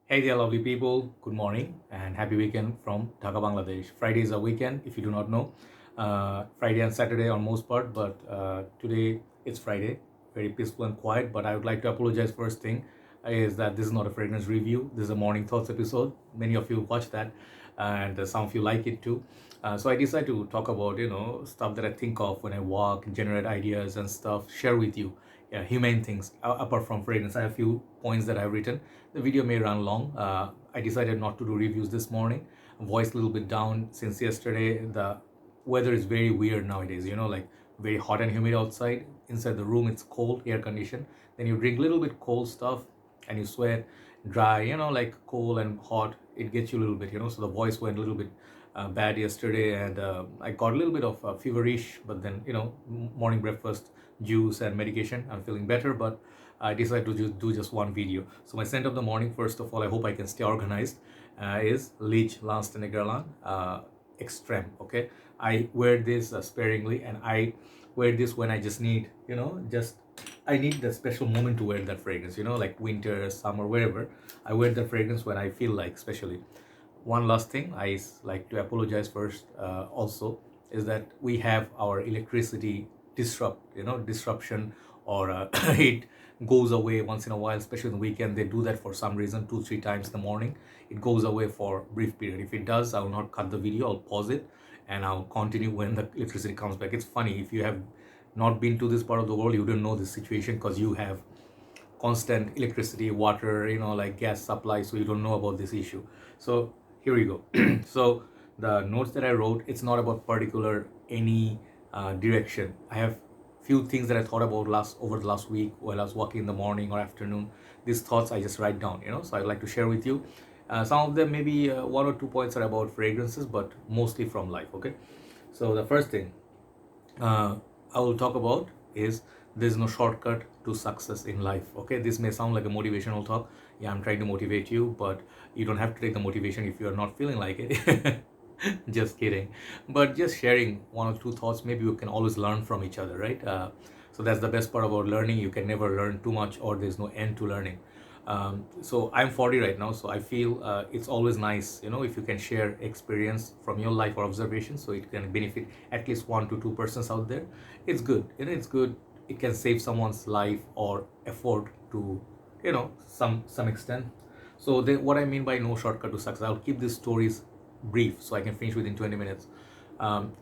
Hey there, lovely people. Good morning and happy weekend from Dhaka, Bangladesh. Friday is a weekend, if you do not know. Friday and Saturday on most part, but today it's Friday. Very peaceful and quiet. But I would like to apologize. First thing is that this is not a fragrance review. This is a morning thoughts episode. Many of you watch that, and some of you like it too. So I decided to talk about stuff that I think of when I walk, generate ideas and stuff. Share with you, yeah, humane things apart from fragrance. I have a few points that I've written. The video may run long. I decided not to do reviews this morning. Voice a little bit down since yesterday. The weather is very weird nowadays, like very hot and humid outside. Inside the room, it's cold, air conditioned. Then you drink a little bit cold stuff and you sweat, dry, like cold and hot. It gets you a little bit, so the voice went a little bit bad yesterday, and I got a little bit of feverish, but then, morning breakfast, juice, and medication. I'm feeling better, but I decided to do just one video. So my scent of the morning, first of all, I hope I can stay organized, is Leech Lance Negerland Extreme. Okay, I wear this sparingly, and I wear this when I just need, just I need the special moment to wear that fragrance. Like winter, summer, wherever. I wear the fragrance when I feel like, especially. One last thing I like to apologize first. Also, is that we have our electricity disruption, or it goes away once in a while, especially on the weekend. They do that for some reason, 2-3 times in the morning. It goes away for brief period. If it does, I will not cut the video. I'll pause it and I'll continue when the electricity comes back. It's funny, if you have not been to this part of the world, you don't know this situation because you have constant electricity, water, like gas supply, so you don't know about this issue. So here we go. So the notes that I wrote, it's not about particular any direction. I have few things that I thought about over the last week while I was walking in the morning or afternoon. These thoughts I just write down, so I'd like to share with you. Some of them, maybe one or two points are about fragrances, but mostly from life. Okay, so the first thing uh, I will talk about is there's no shortcut to success in life. Okay, this may sound like a motivational talk. Yeah, I'm trying to motivate you, but you don't have to take the motivation if you're not feeling like it. Just kidding. But just sharing one or two thoughts, maybe you can always learn from each other, right? So that's the best part about learning. You can never learn too much, or there's no end to learning. So I'm 40 right now, so I feel it's always nice, if you can share experience from your life or observation, so it can benefit at least 1 to 2 persons out there. It's good, it's good. It can save someone's life or effort to, some extent. So what I mean by no shortcut to success, I'll keep these stories brief so I can finish within 20 minutes.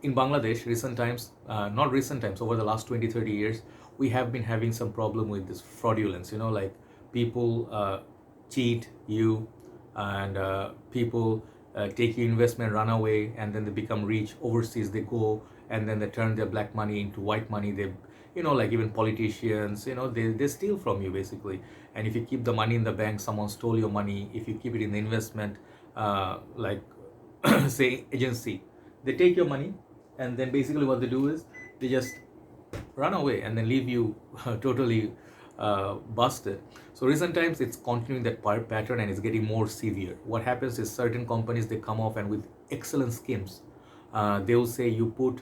In Bangladesh, recent times, not recent times, over the last 20-30 years, we have been having some problem with this fraudulence, like people cheat you, and people take your investment, run away, and then they become rich overseas. They go and then they turn their black money into white money. They, like even politicians, they steal from you basically. And if you keep the money in the bank, someone stole your money. If you keep it in the investment, like say agency, they take your money, and then basically what they do is they just run away and then leave you totally busted. So recent times it's continuing that pattern, and it's getting more severe. What happens is certain companies, they come off and with excellent schemes. They will say you put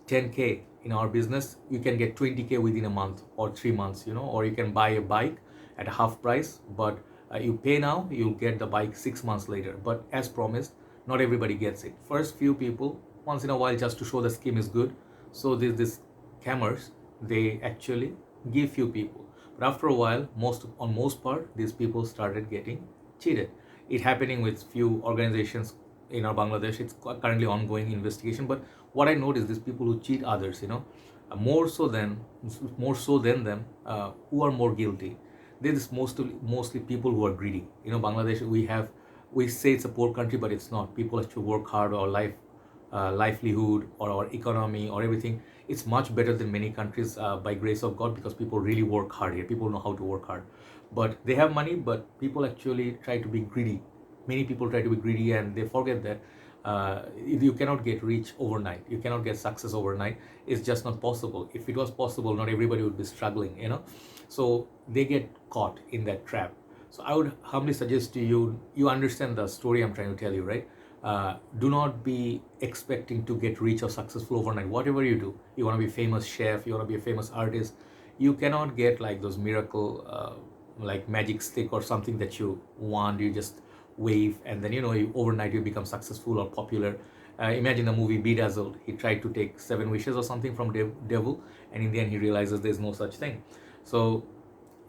10K in our business, you can get 20K within a month or 3 months, or you can buy a bike at a half price, but you pay now, you'll get the bike 6 months later. But as promised, not everybody gets it. First few people, once in a while, just to show the scheme is good. So this scammers, they actually give few people, but after a while, most part, these people started getting cheated. It happening with few organizations in our Bangladesh. It's currently ongoing investigation. But what I noticed, these people who cheat others, more so than them, who are more guilty. There's mostly people who are greedy. Bangladesh, we say it's a poor country, but it's not. People actually work hard, or livelihood, or our economy, or everything. It's much better than many countries, by grace of God, because people really work hard here. People know how to work hard, but they have money. But people actually try to be greedy. Many people try to be greedy, and they forget that you cannot get rich overnight. You cannot get success overnight. It's just not possible. If it was possible, not everybody would be struggling. So they get caught in that trap. So I would humbly suggest to you, you understand the story I'm trying to tell you, right? Do not be expecting to get rich or successful overnight. Whatever you do, you want to be a famous chef, you want to be a famous artist, you cannot get like those miracle like magic stick or something that you want. You just wave, and then overnight you become successful or popular. Imagine the movie Bedazzled. He tried to take 7 wishes or something from devil, and in the end he realizes there's no such thing. So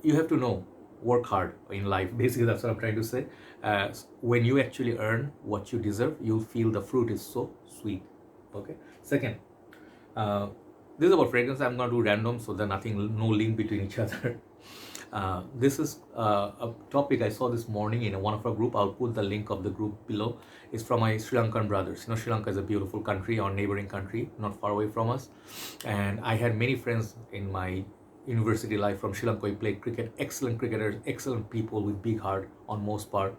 you have to know, work hard in life. Basically, that's what I'm trying to say. When you actually earn what you deserve, you'll feel the fruit is so sweet. Okay. Second, uh, this is about fragrance. I'm gonna do random, so there's nothing, no link between each other. This is a topic I saw this morning in one of our group. I'll put the link of the group below. It's from my Sri Lankan brothers. Sri Lanka is a beautiful country, our neighboring country, not far away from us. And I had many friends in my university life from Sri Lanka. We played cricket, excellent cricketers, excellent people with big heart on most part,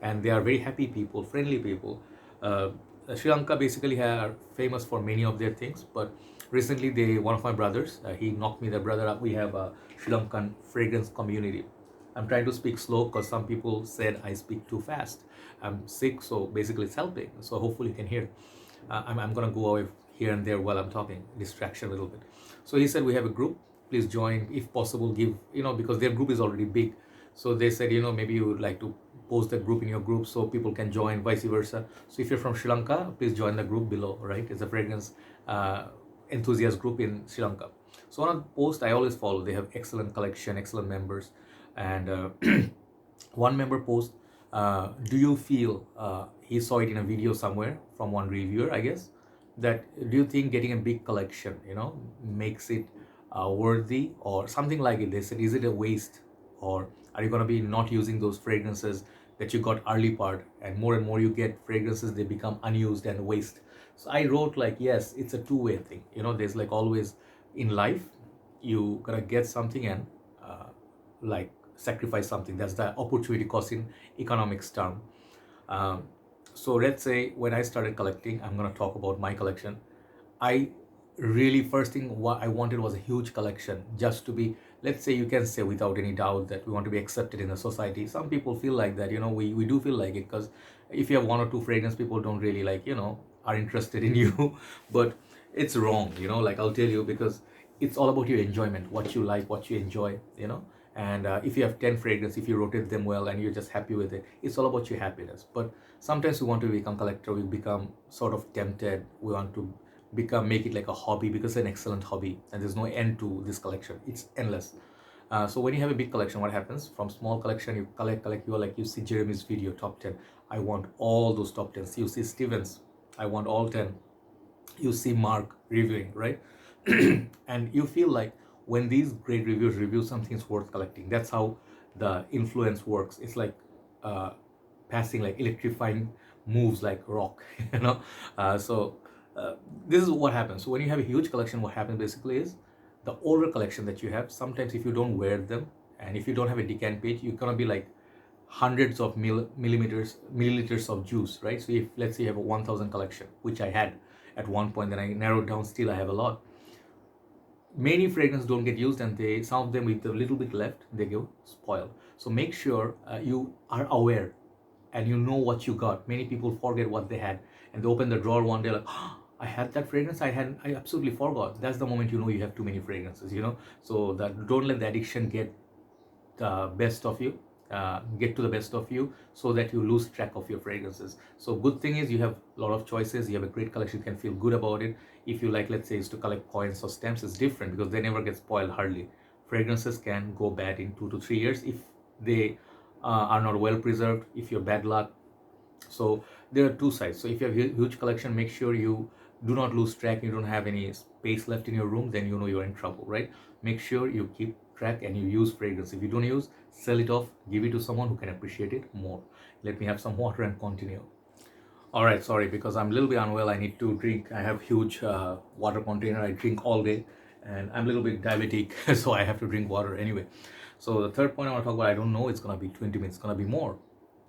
and they are very happy people, friendly people. Uh, Sri Lanka basically are famous for many of their things, but recently one of my brothers, he knocked me the brother up. We have a Sri Lankan fragrance community. I'm trying to speak slow because some people said I speak too fast. I'm sick, so basically it's helping. So hopefully you can hear. I'm gonna go away here and there while I'm talking, distraction a little bit. So he said we have a group. Please join, if possible. Give, because their group is already big. So they said, maybe you would like to post the group in your group so people can join, vice versa. So if you're from Sri Lanka, please join the group below. Right? It's a fragrance enthusiast group in Sri Lanka. So on a post I always follow. They have excellent collection, excellent members, and one member post. Do you feel he saw it in a video somewhere from one reviewer, I guess, that do you think getting a big collection, makes it worthy or something like it? They said, is it a waste, or are you going to be not using those fragrances that you got early part, and more you get fragrances, they become unused and waste. So I wrote like, yes, it's a two-way thing. There's like always in life, you gotta get something and like sacrifice something. That's the opportunity cost in economics term. um, so let's say when I started collecting, I'm going to talk about my collection. I really, first thing what I wanted was a huge collection, just to be, let's say, you can say without any doubt that we want to be accepted in the society. Some people feel like that, we do feel like it, because if you have one or two fragrance, people don't really like, are interested in you. But it's wrong, like I'll tell you, because it's all about your enjoyment, what you like, what you enjoy, and if you have 10 fragrance, if you rotate them well and you're just happy with it, it's all about your happiness. But sometimes we want to become collector, we become sort of tempted, we want to make it like a hobby, because it's an excellent hobby and there's no end to this collection, it's endless. So when you have a big collection, what happens? From small collection, you collect, you are like, you see Jeremy's video top 10, I want all those top 10s. You see Stevens, I want all 10. You see Mark reviewing, right? And you feel like when these great reviewers review something, it's worth collecting. That's how the influence works. It's like uh, passing, like electrifying moves like rock. you know so this is what happens. So when you have a huge collection, what happens basically is, the older collection that you have, sometimes if you don't wear them, and if you don't have a decant page, you're gonna be like hundreds of milliliters of juice, right? So if, let's say, you have a 1000 collection, which I had at one point, then I narrowed down, still I have a lot. Many fragrances don't get used, and some of them, with a little bit left, they go spoiled. So make sure you are aware and you know what you got. Many people forget what they had, and they open the drawer one day like, oh, I had that fragrance, I absolutely forgot. That's the moment you know you have too many fragrances. So that, don't let the addiction get the best of you, get to the best of you, so that you lose track of your fragrances. So good thing is, you have a lot of choices, you have a great collection, you can feel good about it. If you like, let's say, is to collect coins or stamps, it's different, because they never get spoiled hardly. Fragrances can go bad in 2 to 3 years if they are not well preserved, if you're bad luck. So there are two sides. So if you have a huge collection, make sure you do not lose track, you don't have any space left in your room, then you know you're in trouble, right? Make sure you keep track and you use fragrance. If you don't use, sell it off, give it to someone who can appreciate it more. Let me have some water and continue. All right, sorry, because I'm a little bit unwell, I need to drink. I have huge water container, I drink all day, and I'm a little bit diabetic, so I have to drink water anyway. So the third point I want to talk about, I don't know, it's going to be 20 minutes, it's going to be more.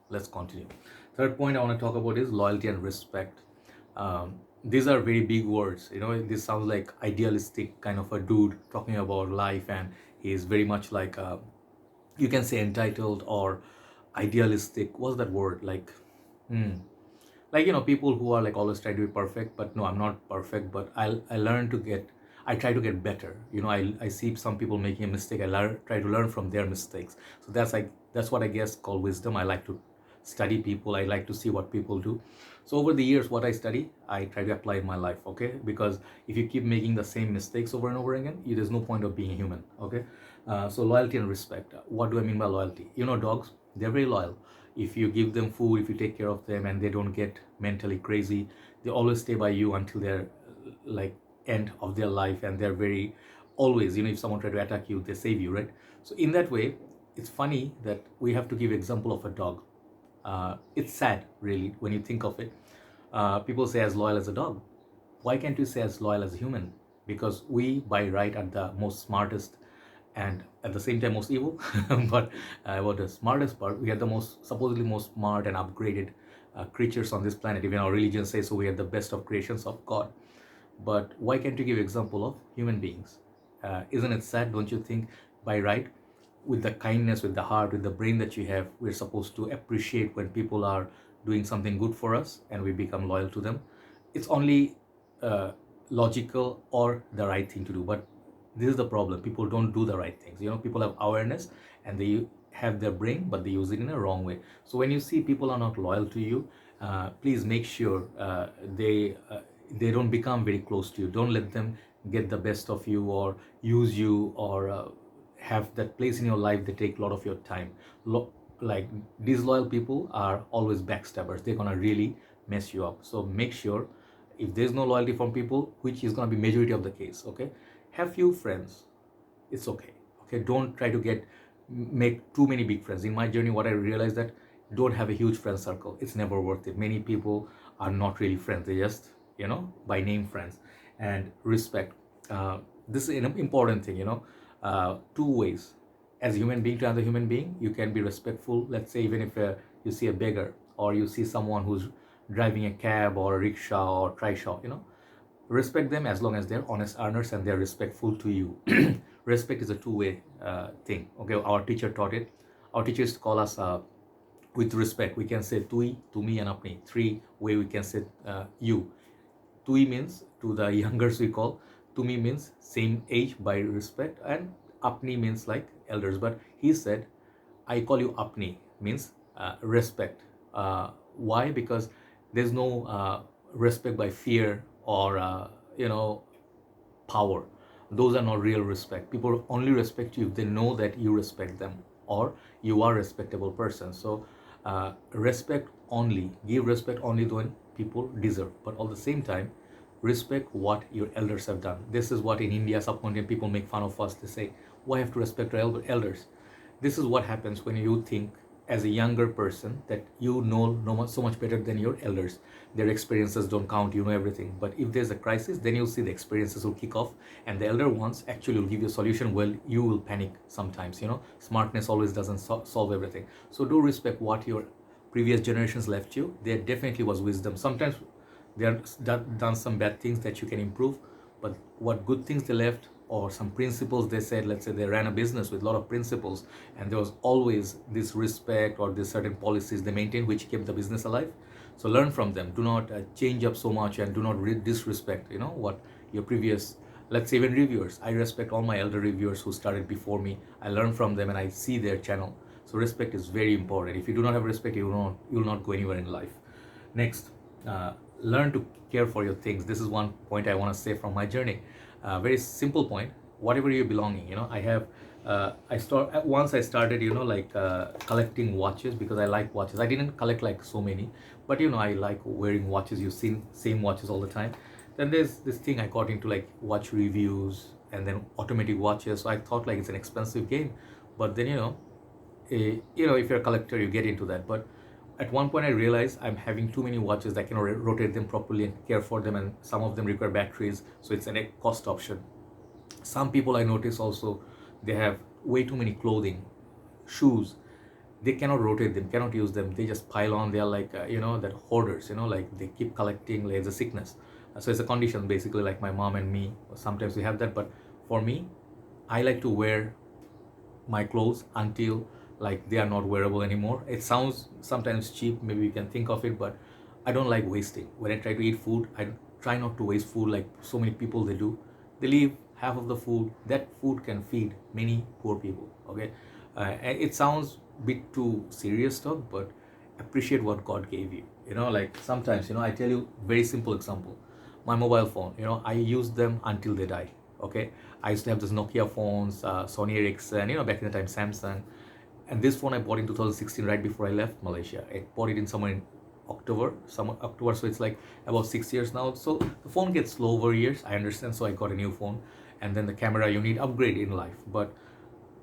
Let's continue. Third point I want to talk about is loyalty and respect. These are very big words. This sounds like idealistic kind of a dude talking about life, and he is very much like, you can say, entitled or idealistic. What's that word? Like, like, people who are like always trying to be perfect. But no, I'm not perfect. But I learned to get I try to get better. I see some people making a mistake. Try to learn from their mistakes. So that's what I guess called wisdom. I like to study people. I like to see what people do. So over the years, what I study, I try to apply in my life. Okay, because if you keep making the same mistakes over and over again, there's no point of being a human. Okay, so loyalty and respect. What do I mean by loyalty? Dogs, they're very loyal. If you give them food, if you take care of them, and they don't get mentally crazy, they always stay by you until they're like end of their life, and they're very always, if someone try to attack you, they save you, right? So in that way, it's funny that we have to give example of a dog. It's sad, really, when you think of it. People say as loyal as a dog. Why can't you say as loyal as a human? Because we, by right, are the most smartest and at the same time most evil. But about the smartest part, we are the most supposedly most smart and upgraded creatures on this planet. Even our religion says so. We are the best of creations of God. But why can't you give example of human beings? Isn't it sad? Don't you think by right, with the kindness, with the heart, with the brain that you have, we're supposed to appreciate when people are doing something good for us and we become loyal to them? It's only logical or the right thing to do. But this is the problem. People don't do the right things. People have awareness and they have their brain, but they use it in a wrong way. So when you see people are not loyal to you, please make sure they don't become very close to you. Don't let them get the best of you or use you or have that place in your life that take a lot of your time. Like disloyal people are always backstabbers. They're gonna really mess you up. So make sure, if there's no loyalty from people, which is gonna be majority of the case, okay, have few friends. It's okay. Okay, don't try to make too many big friends. In my journey, what I realized that don't have a huge friend circle. It's never worth it. Many people are not really friends. They just by name friends. And respect. This is an important thing. Two ways. As a human being to another human being, you can be respectful. Let's say even if you see a beggar or you see someone who's driving a cab or a rickshaw or trishaw, respect them as long as they're honest earners and they're respectful to you. Respect is a two-way thing. Okay, our teacher taught it. Our teachers call us with respect. We can say tui, to me, and apni. Three way we can say you. Tui means to the youngers we call. To me means same age by respect, and apni means like elders. But he said, I call you apni means respect. Why? Because there's no respect by fear or power. Those are not real respect. People only respect you if they know that you respect them or you are a respectable person. So respect only, give respect only when people deserve, but at the same time respect what your elders have done. This is what in India subcontinent people make fun of us. They say, why have to respect our elders? This is what happens when you think as a younger person that you know so much better than your elders. Their experiences don't count, you know everything. But if there's a crisis, then you'll see the experiences will kick off and the elder ones actually will give you a solution. Well, you will panic sometimes. Smartness always doesn't solve everything. So do respect what your previous generations left you. There definitely was wisdom. Sometimes they have done some bad things that you can improve, but what good things they left or some principles they said, let's say they ran a business with a lot of principles and there was always this respect or this certain policies they maintained which kept the business alive. So learn from them. Do not change up so much and do not disrespect what your previous, let's say even reviewers. I respect all my elder reviewers who started before me. I learn from them and I see their channel. So respect is very important. If you do not have respect, you will not go anywhere in life. Next, learn to care for your things. This is one point I want to say from my journey. Very simple point. Whatever you're belonging, I have once I started collecting watches because I like watches. I didn't collect like so many, but I like wearing watches. You've seen same watches all the time. Then there's this thing I got into, like watch reviews and then automatic watches. So I thought like it's an expensive game, but then if you're a collector you get into that. But at one point I realized I'm having too many watches that cannot rotate them properly and care for them, and some of them require batteries, so it's a cost option. Some people I notice also, they have way too many clothing, shoes. They cannot rotate them, cannot use them. They just pile on. They are like that hoarders. Like they keep collecting. Like it's a sickness. So it's a condition basically. Like my mom and me, sometimes we have that. But for me, I like to wear my clothes until like they are not wearable anymore. It sounds sometimes cheap, maybe you can think of it, but I don't like wasting. When I try to eat food, I try not to waste food like so many people they do. they leave half of the food. That food can feed many poor people. Okay, and it sounds a bit too serious stuff, but appreciate what God gave you. Like sometimes, I tell you very simple example. My mobile phone, I use them until they die. Okay, I used to have those Nokia phones, Sony Ericsson, back in the time Samsung, and this phone I bought in 2016, right before I left Malaysia. I bought it in somewhere in October, so it's like about 6 years now. So the phone gets slow over years, I understand. So I got a new phone, and then the camera, you need upgrade in life, but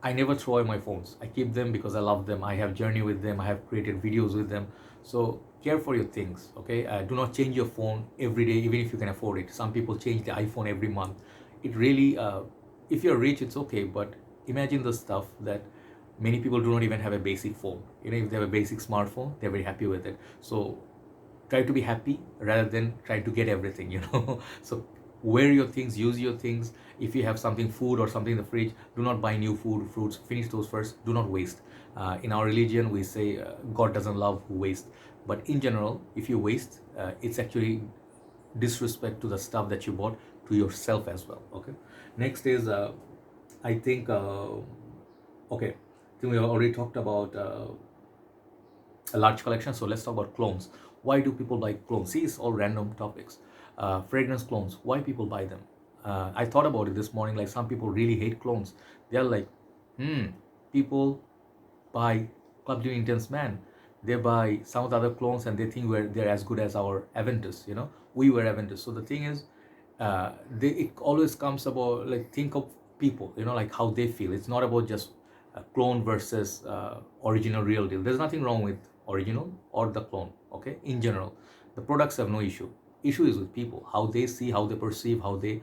I never throw away my phones. I keep them because I love them. I have journey with them. I have created videos with them. So care for your things, okay? Do not change your phone every day, even if you can afford it. Some people change the iPhone every month. It really, if you're rich, it's okay. But imagine the stuff that many people do not even have a basic phone. If they have a basic smartphone, they're very happy with it. So try to be happy rather than try to get everything. So wear your things, use your things. If you have something, food or something in the fridge, do not buy new food, fruits, finish those first. Do not waste. In our religion we say God doesn't love who waste, but in general, if you waste, it's actually disrespect to the stuff that you bought, to yourself as well. Okay, next is I think okay, I think we already talked about a large collection. So let's talk about clones. Why do people buy clones? See, it's all random topics. Fragrance clones, why people buy them? I thought about it this morning. Like, some people really hate clones. They're like, people buy Club Doing Intense Man. They buy some of the other clones and they think they're as good as our Aventus. We were Aventus. So the thing is, it always comes about, like, think of people, like how they feel. It's not about just clone versus original, real deal. There's nothing wrong with original or the clone. Okay, in general, the products have no issue is with people, how they see, how they perceive, how they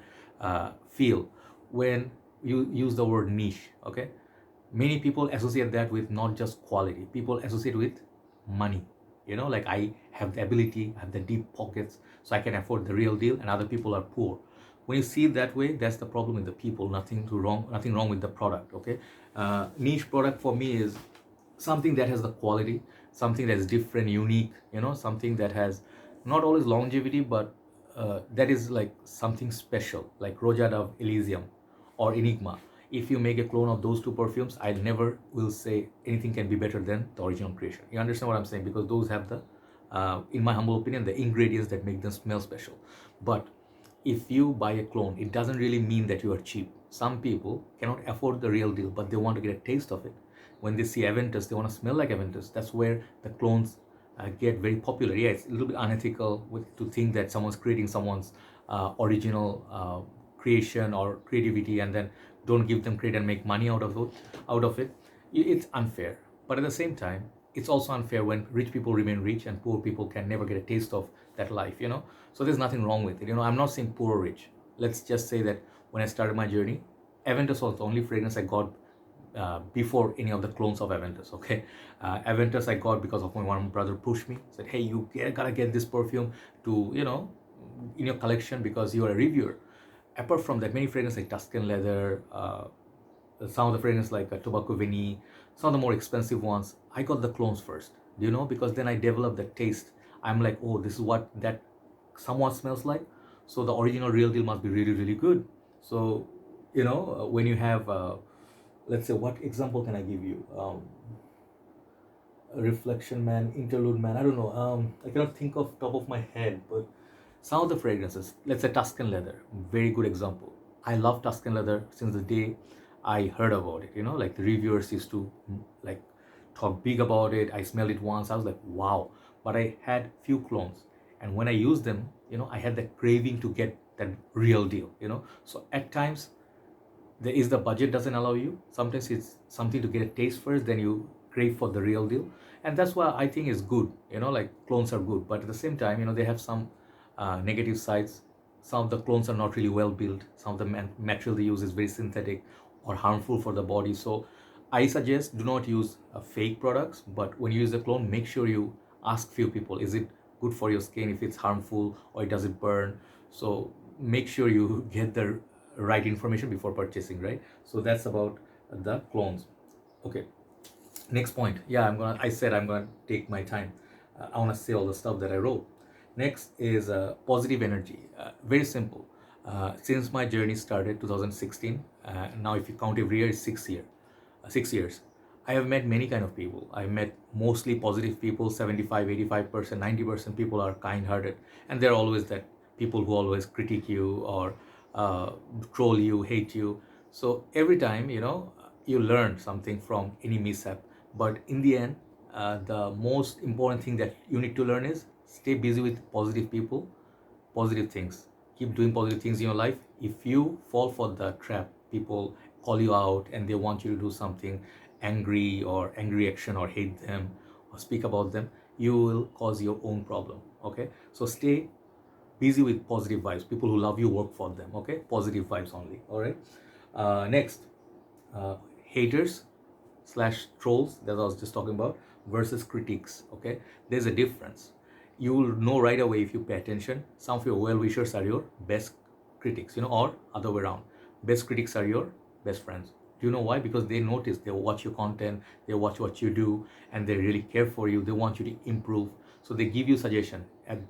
feel. When you use the word niche, okay, many people associate that with not just quality. People associate with money. Like, I have the ability, I have the deep pockets, so I can afford the real deal, and other people are poor. When you see it that way, that's the problem with the people. Nothing wrong with the product. Okay, niche product for me is something that has the quality, something that is different, unique. Something that has not always longevity, but that is like something special, like Roja Dove Elysium or Enigma. If you make a clone of those two perfumes, I never will say anything can be better than the original creation. You understand what I'm saying? Because those have the, in my humble opinion, the ingredients that make them smell special. But if you buy a clone, it doesn't really mean that you are cheap. Some people cannot afford the real deal, but they want to get a taste of it. When they see Aventus, they want to smell like Aventus. That's where the clones get very popular. Yeah, it's a little bit unethical to think that someone's creating someone's original creation or creativity, and then don't give them credit and make money out of it. It's unfair. But at the same time, it's also unfair when rich people remain rich and poor people can never get a taste of that life. So there's nothing wrong with it. I'm not saying poor or rich. Let's just say that when I started my journey, Aventus was the only fragrance I got before any of the clones of Aventus. Okay, Aventus I got because of my one brother pushed me, said, hey, you gotta get this perfume to in your collection because you're a reviewer. Apart from that, many fragrances like Tuscan Leather, some of the fragrances like Tobacco Vanille, some of the more expensive ones, I got the clones first. Because then I developed the taste. I'm like, oh, this is what that somewhat smells like. So the original real deal must be really, really good. So when you have let's say, what example can I give you? Reflection Man, Interlude Man, I don't know. I cannot think of top of my head, but some of the fragrances, let's say Tuscan Leather, very good example. I love Tuscan Leather since the day I heard about it. Like, the reviewers used to like talk big about it. I smelled it once, I was like, wow. But I had few clones, and when I used them, I had that craving to get that real deal. So at times, there is the budget doesn't allow you. Sometimes it's something to get a taste first, then you crave for the real deal. And that's why I think it's good. Like, clones are good, but at the same time, they have some negative sides. Some of the clones are not really well built. Some of the material they use is very synthetic or harmful for the body. So I suggest, do not use fake products, but when you use a clone, make sure you ask few people, is it good for your skin, if it's harmful, or does it burn? So make sure you get the right information before purchasing, right? So that's about the clones. Okay, next point. Yeah, I said I'm gonna take my time. I want to say all the stuff that I wrote. Next is positive energy. Very simple. Since my journey started 2016, now if you count every year, it's 6 years. 6 years. I have met many kind of people. I've met mostly positive people, 75, 85%, 90% people are kind-hearted. And there are always that people who always critique you or uh, troll you, hate you. So every time, you learn something from any mishap. But in the end, the most important thing that you need to learn is stay busy with positive people, positive things. Keep doing positive things in your life. If you fall for the trap, people call you out and they want you to do something angry or angry action or hate them or speak about them, you will cause your own problem. Okay, so stay busy with positive vibes. People who love you, work for them. Okay, positive vibes only. All right. Next, haters slash trolls that I was just talking about versus critiques. Okay, there's a difference. You will know right away if you pay attention. Some of your well wishers are your best critics, or other way around. Best critics are your best friends. Do you know why? Because they notice, they watch your content, they watch what you do, and they really care for you. They want you to improve, so they give you suggestion. At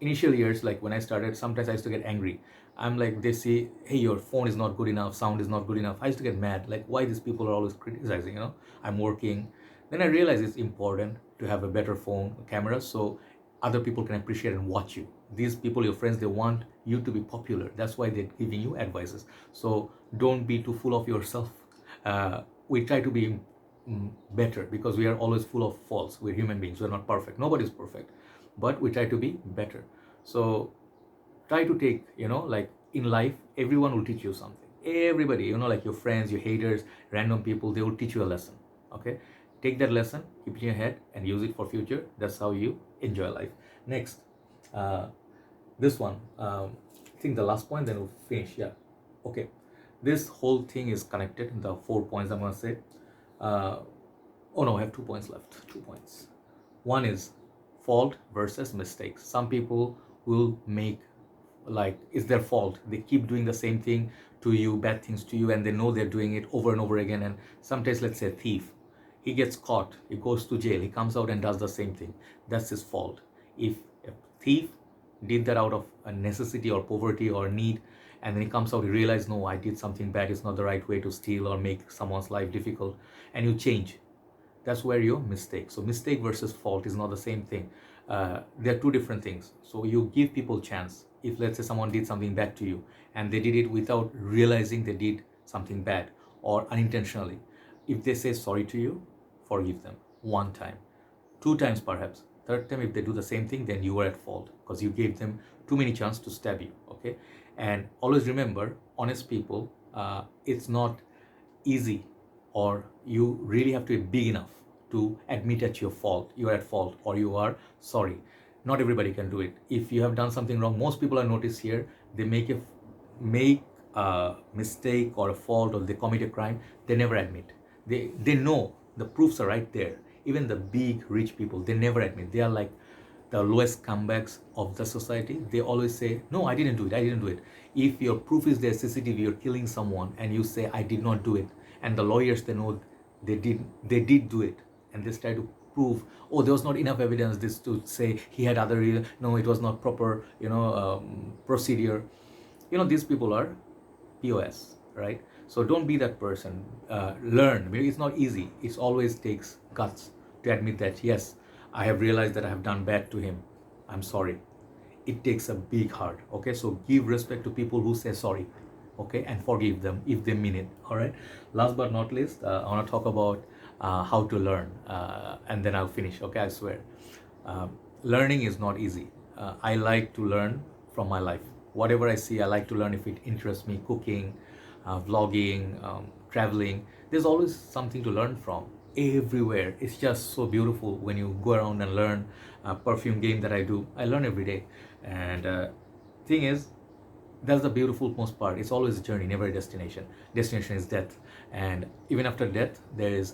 initial years, like when I started, sometimes I used to get angry. I'm like, they say, hey, your phone is not good enough, sound is not good enough. I used to get mad, like, why these people are always criticizing, I'm working. Then I realized it's important to have a better phone camera so other people can appreciate and watch you. These people, your friends, they want you to be popular. That's why they're giving you advices. So don't be too full of yourself. We try to be better because we are always full of faults. We're human beings, we're not perfect, nobody's perfect, but we try to be better. So try to take, like in life, everyone will teach you something. Everybody, like your friends, your haters, random people, they will teach you a lesson. Okay, take that lesson, keep it in your head and use it for future. That's how you enjoy life. Next, this one, I think the last point, then we'll finish. Yeah, okay, this whole thing is connected, the 4 points I'm going to say. Oh no, I have 2 points left. 2 points. One is fault versus mistakes. Some people will make, like, it's their fault. They keep doing the same thing to you, bad things to you, and they know they're doing it over and over again. And sometimes, let's say a thief, he gets caught, he goes to jail, he comes out and does the same thing. That's his fault. If a thief did that out of a necessity or poverty or need, and then he comes out, he realizes, no, I did something bad, it's not the right way to steal or make someone's life difficult, and you change. That's where your mistake. So mistake versus fault is not the same thing. They're two different things. So you give people chance. If let's say someone did something bad to you and they did it without realizing they did something bad or unintentionally, if they say sorry to you, forgive them 1 time, 2 times perhaps. Third time, if they do the same thing, then you are at fault because you gave them too many chances to stab you. Okay, and always remember, honest people, it's not easy, or you really have to be big enough to admit at your fault, you are at fault, or you are sorry. Not everybody can do it. If you have done something wrong, most people I notice here, they make a mistake or a fault, or they commit a crime, they never admit. They know the proofs are right there. Even the big rich people, they never admit. They are like the lowest comebacks of the society. They always say, no, I didn't do it, I didn't do it. If your proof is there, CCTV, you're killing someone, and you say, I did not do it, and the lawyers, they know they did do it, and they try to prove, oh, there was not enough evidence this to say he had other reason, no, it was not proper, procedure. These people are POS, right? So don't be that person. Learn. Maybe it's not easy. It always takes guts to admit that, yes, I have realized that I have done bad to him, I'm sorry. It takes a big heart. Okay, so give respect to people who say sorry, okay, and forgive them if they mean it. All right, last but not least, I want to talk about how to learn, and then I'll finish. Okay, I swear. Learning is not easy. I like to learn from my life. Whatever I see, I like to learn if it interests me. Cooking, vlogging, traveling, there's always something to learn from everywhere. It's just so beautiful when you go around and learn. Perfume game that I do, I learn every day. And thing is, that's the beautiful most part. It's always a journey, never a destination. Destination is death, and even after death,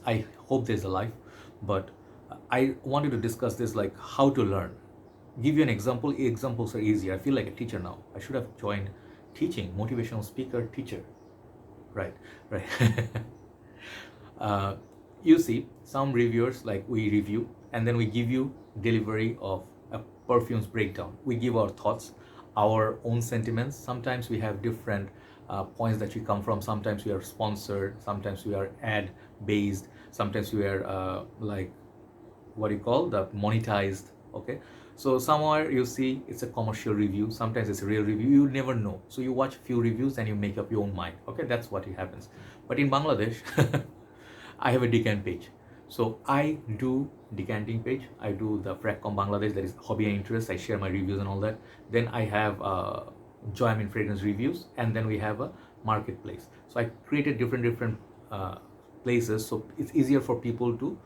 I hope there's a life. But I wanted to discuss this, like how to learn. Give you an example. Examples are easier. I feel like a teacher now. I should have joined teaching, motivational speaker, teacher. Right, right. You see, some reviewers, like we review and then we give you delivery of a perfume's breakdown. We give our thoughts. our own sentiments. Sometimes we have different points that we come from. Sometimes we are sponsored, sometimes we are ad based, sometimes we are like what do you call the monetized. Okay, so somewhere you see it's a commercial review, sometimes it's a real review, you never know. So you watch few reviews and you make up your own mind. Okay, that's what happens. But in Bangladesh I have a Decant page. So I do decanting page, I do the Fragcomm Bangladesh, that is hobby and interest, I share my reviews and all that. Then I have Joy Amin fragrance reviews, and then we have a marketplace. So I created different places, so it's easier for people to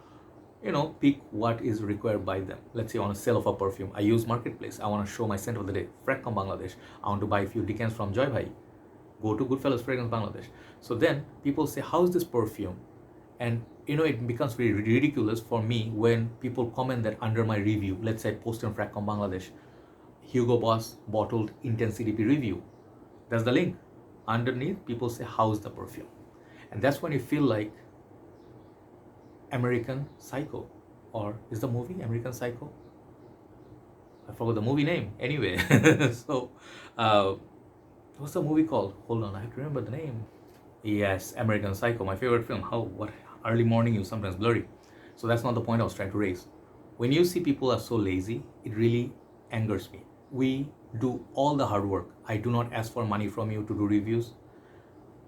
pick what is required by them. Let's say on a sale of a perfume, I use marketplace. I want to show my scent of the day, Fragcomm Bangladesh. I want to buy a few decants from Joy Bhai, go to Goodfellas Fragrance Bangladesh. So then people say, how is this perfume? And it becomes very ridiculous for me when people comment that under my review. Let's say I post on Fragcomm Bangladesh, Hugo Boss bottled intense CDP review. That's the link. Underneath, people say, how's the perfume? And that's when you feel like American Psycho, or is the movie American Psycho? I forgot the movie name. Anyway, so what's the movie called? Hold on, I have to remember the name. Yes, American Psycho, my favorite film. What early morning is sometimes blurry. So that's not the point I was trying to raise. When you see people are so lazy, it really angers me. We do all the hard work. I do not ask for money from you to do reviews.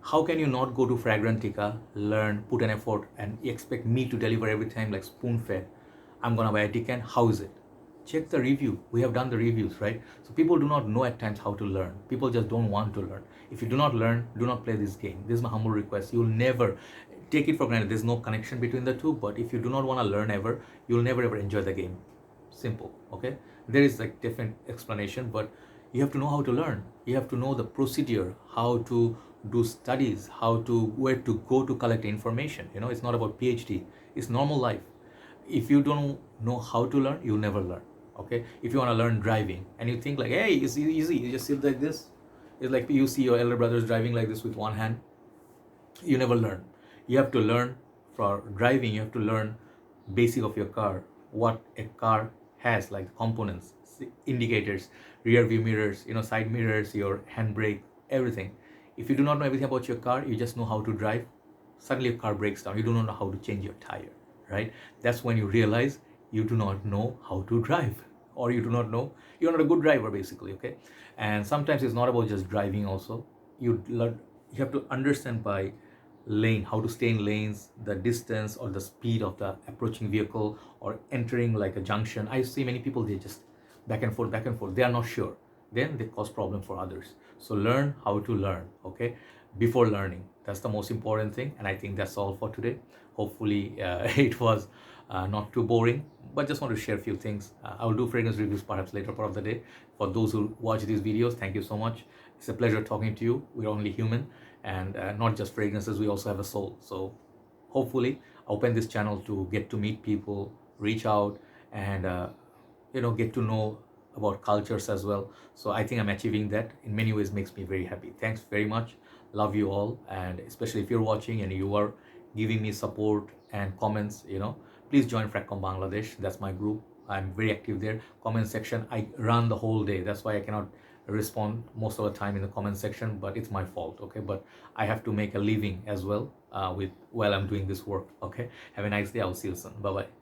How can you not go to Fragrantica, learn, put an effort, and expect me to deliver every time like spoon-fed? I'm gonna buy a Decant. How is it? Check the review. We have done the reviews, right? So people do not know at times how to learn. People just don't want to learn. If you do not learn, do not play this game. This is my humble request. You'll never take it for granted. There's no connection between the two. But if you do not want to learn ever, you'll never ever enjoy the game. Simple. Okay? There is like different explanation, but you have to know how to learn. You have to know the procedure, how to do studies, where to go to collect information. It's not about PhD. It's normal life. If you don't know how to learn, you'll never learn. Okay, if you want to learn driving and you think like, hey, it's easy, you just sit like this. It's like you see your elder brothers driving like this with one hand. You never learn. You have to learn. For driving, you have to learn basic of your car, what a car has, like components, indicators, rear view mirrors, side mirrors, your handbrake, everything. If you do not know everything about your car, you just know how to drive, suddenly your car breaks down, you do not know how to change your tire, right? That's when you realize you do not know how to drive, or you do not know, you're not a good driver basically. Okay, and sometimes it's not about just driving also. You have to understand by lane, how to stay in lanes, the distance or the speed of the approaching vehicle, or entering like a junction. I see many people, they just back and forth, they are not sure, then they cause problem for others. So learn how to learn, okay, before learning. That's the most important thing. And I think that's all for today. Hopefully it was not too boring, but just want to share a few things. I will do fragrance reviews perhaps later part of the day. For those who watch these videos, thank you so much. It's a pleasure talking to you. We're only human, and not just fragrances, we also have a soul. So hopefully I open this channel to get to meet people, reach out, and get to know about cultures as well. So I think I'm achieving that. In many ways makes me very happy. Thanks very much. Love you all. And especially if you're watching and you are giving me support and comments, please join Fragcomm Bangladesh. That's my group. I'm very active there. Comment section, I run the whole day. That's why I cannot respond most of the time in the comment section, but it's my fault. Okay, but I have to make a living as well while I'm doing this work. Okay, have a nice day. I'll see you soon. Bye bye.